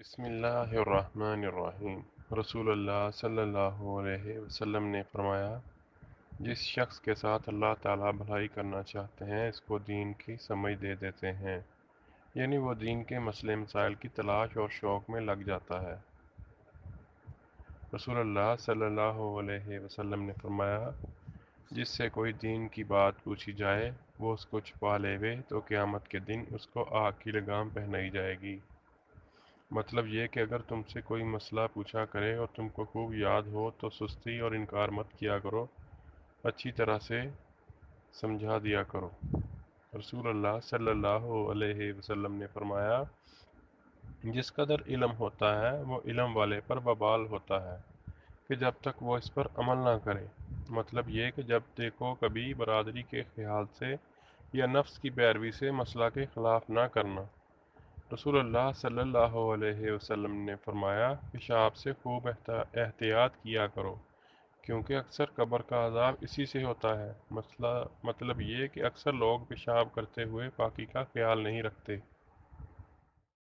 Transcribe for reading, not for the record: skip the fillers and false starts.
بسم اللہ الرحمن الرحیم۔ رسول اللہ صلی اللہ علیہ وسلم نے فرمایا، جس شخص کے ساتھ اللہ تعالیٰ بھلائی کرنا چاہتے ہیں اس کو دین کی سمجھ دے دیتے ہیں، یعنی وہ دین کے مسئلے مسائل کی تلاش اور شوق میں لگ جاتا ہے۔ رسول اللہ صلی اللہ علیہ وسلم نے فرمایا، جس سے کوئی دین کی بات پوچھی جائے وہ اس کو چھپا لیوے تو قیامت کے دن اس کو آگ کی لگام پہنائی جائے گی۔ مطلب یہ کہ اگر تم سے کوئی مسئلہ پوچھا کرے اور تم کو خوب یاد ہو تو سستی اور انکار مت کیا کرو، اچھی طرح سے سمجھا دیا کرو۔ رسول اللہ صلی اللہ علیہ وسلم نے فرمایا، جس قدر علم ہوتا ہے وہ علم والے پر وبال ہوتا ہے کہ جب تک وہ اس پر عمل نہ کرے۔ مطلب یہ کہ جب دیکھو کبھی برادری کے خیال سے یا نفس کی پیروی سے مسئلہ کے خلاف نہ کرنا۔ رسول اللہ صلی اللہ علیہ وسلم نے فرمایا، پیشاب سے خوب احتیاط کیا کرو کیونکہ اکثر قبر کا عذاب اسی سے ہوتا ہے۔ مطلب یہ کہ اکثر لوگ پیشاب کرتے ہوئے پاکی کا خیال نہیں رکھتے۔